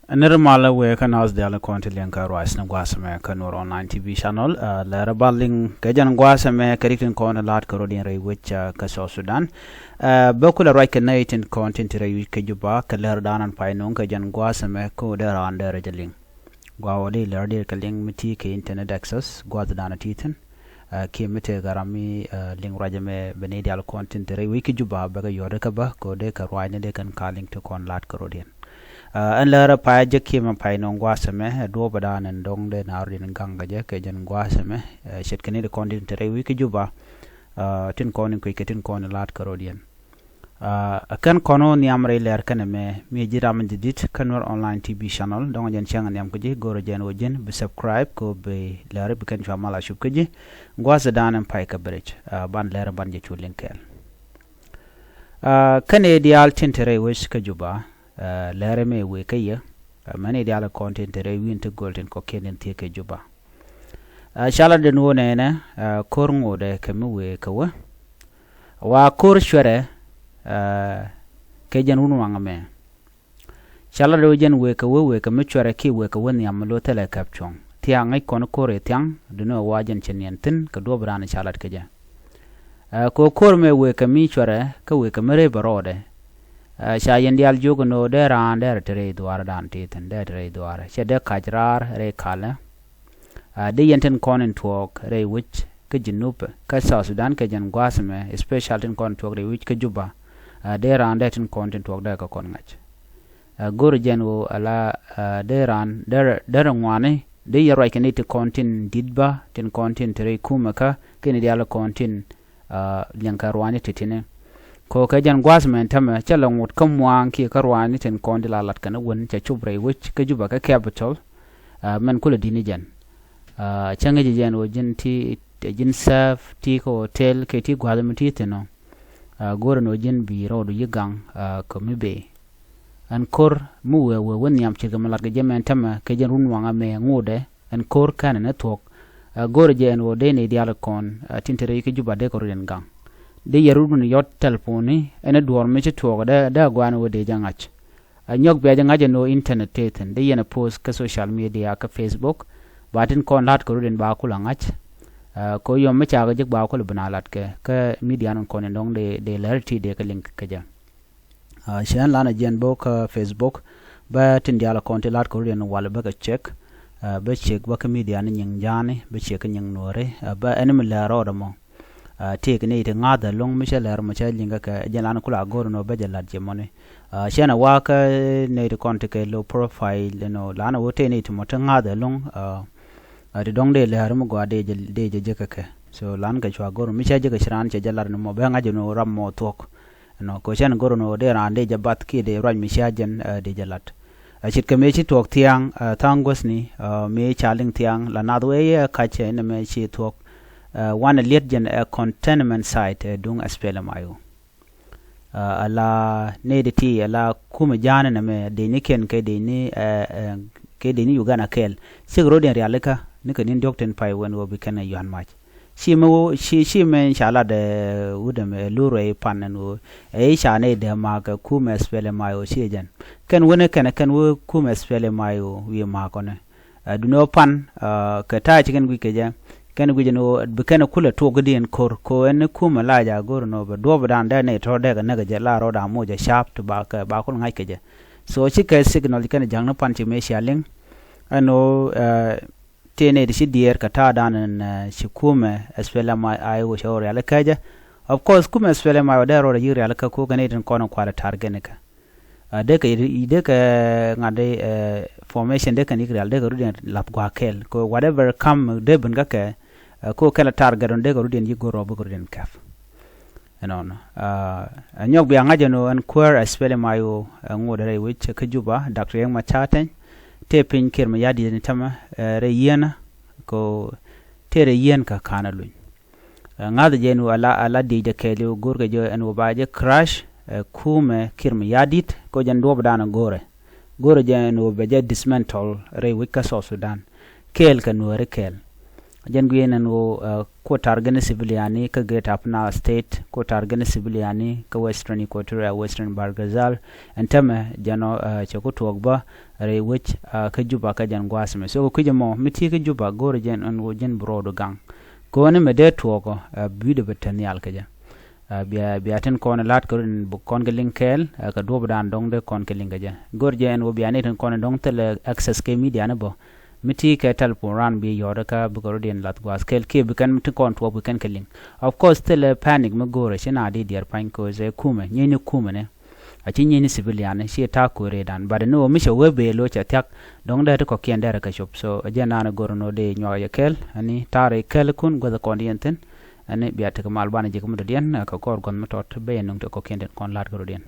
Nirmala we kan as de ala konti lenka rais na gwasame kanur online TV channel la rabaling kajan gwasame karikin kona lat karodin ray which ka so Sudan bakula right connecting content ray ke juba kaler danan painong kajan gwasame ko der under jaling gwawali lerdir kaling miti ke internet access gwad dana titan ke mite garami ling rajame benedi al content ray wiki juba baga yore ka ba ko de ka rwine de kan calling to kon lat karodin an lara pa je kima pa non gwasame do badan en dong de narin ganga je ke jen gwasame shet kene de kondin tere wiki juba tin konin ko ketin kon lat karodian akan kono ni amre ler kana me jira man didit kanor online TV channel dong jen chang nyam ko je goro jen wojen be subscribe ko be lar be kan chamala shub ko je gwasa danan pa ka bridge ban ler ban je chulin kel kane dial tin tere wis ka juba lere me we kaya mani diala content re winter golden ko kenen tie ke juba shala de no nene korngo de kemi we kawa wa kor shwere ke jan unu wangame shala de jen we kawa we kemi chwere ki we kawa ni amlo tele kapchong tiang ai kon kore tiang de no wajen chenyentin ka do brana shala ke ja ko kor me we kemi chwere ka we kamere barode shayen dial jogo no de ran der tere duar dan titen der tere duar she de kajrar re kala de yenten konen talk re which ke jinup ka sa Sudan ke jan gwasme special tin kon talk re which ke juba de ran de tin content talk de ka kon ngach gor jen wo ala de ran der ngwane de yero ke ne te content didba tin content tere kuma ka ke ne dial content lyankarwani titine ko ka jan gwasmen tama chala ngut kamwang ki karwani ten kondi lalat kana won cha chubre which ka juba ka capital men kula dini jan changa jan o jin ti jin saf ti ko hotel ke ti gwadam ti teno gor no jin bi rodo yigang ko mibe an kor mu we won yam chi gamalat ga jemen tama ka jan runwanga me ngude an kor kana na tok gor jan o de ne dial kon tintere ke juba de ko ren gang de yarudun yot telefoni ene duor meche toga da gwana wode jangach nyok be jangaje no internet teten de yena post ka social media ka Facebook batin kon lat ko den ba kula ngach ko yom mecha ga jek ba ko bana lat ke ka media non kon ndong de lerti de ka link ka ja shan lana jen bo ka Facebook ba tin diala kon te lat ko den wala ba ka check ba check ba ka media ni nyang jani ba check nyang nore ba ene mala ro mo take ne ite ngada long micheler macha linga ka jalan kula gor no bejala jemone shena waka ne ite konte ke low profile no lana wote ne ite mota ngada long de dong de le harum go de je ka so lan ga chwa gor micha je ka shran che jalar no mo be ngaje no ram mo tok no ko shen gor no de ran de jabat ki de ran micha jen de jalat chit ke me chi tok tiang tangos ni me chaling tiang lana do e ka che ne me chi tok one legend a containment site dung aspelamayo ala nediti ala kuma jana na me de niken ke de ni ugana kel sigro den realika nika nin dokten pai wen wo bikana yohan mach shi men shala de udame lure panen wo sha ne de ma ka kuma aspelamayo shi jan ken wona ken wo kuma aspelamayo wi ma kone duno pan ka ta chicken wi ke ja ken gujeno bikana kula to gudien kor ko en kuma laja gor no ba do badan da ne to de ga naga je la ro da mo je sharp to ba ko ngai ke je so chi ka signal ken jang no pan chi me shaling ano tene de shi dier ka ta dan en shi kuma espela mai ayo shawar ya ka je of course kuma espela mai da ro da yiri ala ka ko gane den kono kwala target ka de ka ngade formation de kan ikral de ga rudin lap gwa kel ko whatever come de bunga ke ko kala target on de ga rudin yigoro bu rudin kaf non anyok bi ngaje no an queer aspele mayo ngodere which ka juba dr yang machaten te pin kirma yadi ni tama re yena ko tere yen ka kana luñ ngade je no ala de je kele gorga je en obaje crash kume kirma yadit ko jan do badana gore je no beje dismantle re wika so Sudan kel ka no re kel jen guyenen wo ko targane civiliani ka get apna state ko targane civiliani ka western equatoria western bargazal entame jano choko togba re which ka juba ka jan gwasme so ko jamo miti ka juba gor jen on wo jen brodo gang ko ne me de togo bude betanial ka jan biya ten kon lat ko bu kon gelinkel ka do dan dong de kon kelinga jan gor jen wo biya ne ten kon dong tele access ke media ne bo miti ka telpon ran bi yoda ka bugorodian lat gwas kel ke bikan mti kon to bikan keling of course still panic me gore shina di diar pan ko ze kume nyeni kume ne achi nyeni civilian shi ta ko redan bad no mi sho webe lo cha tak dong da ko kien da ka shop so ajena na goro no de nyo ya kel ani tare kel kun go da kondienten ani biya ta mal bana je ko mudien ka kor gon metot be nung to ko kien kon lat gorodian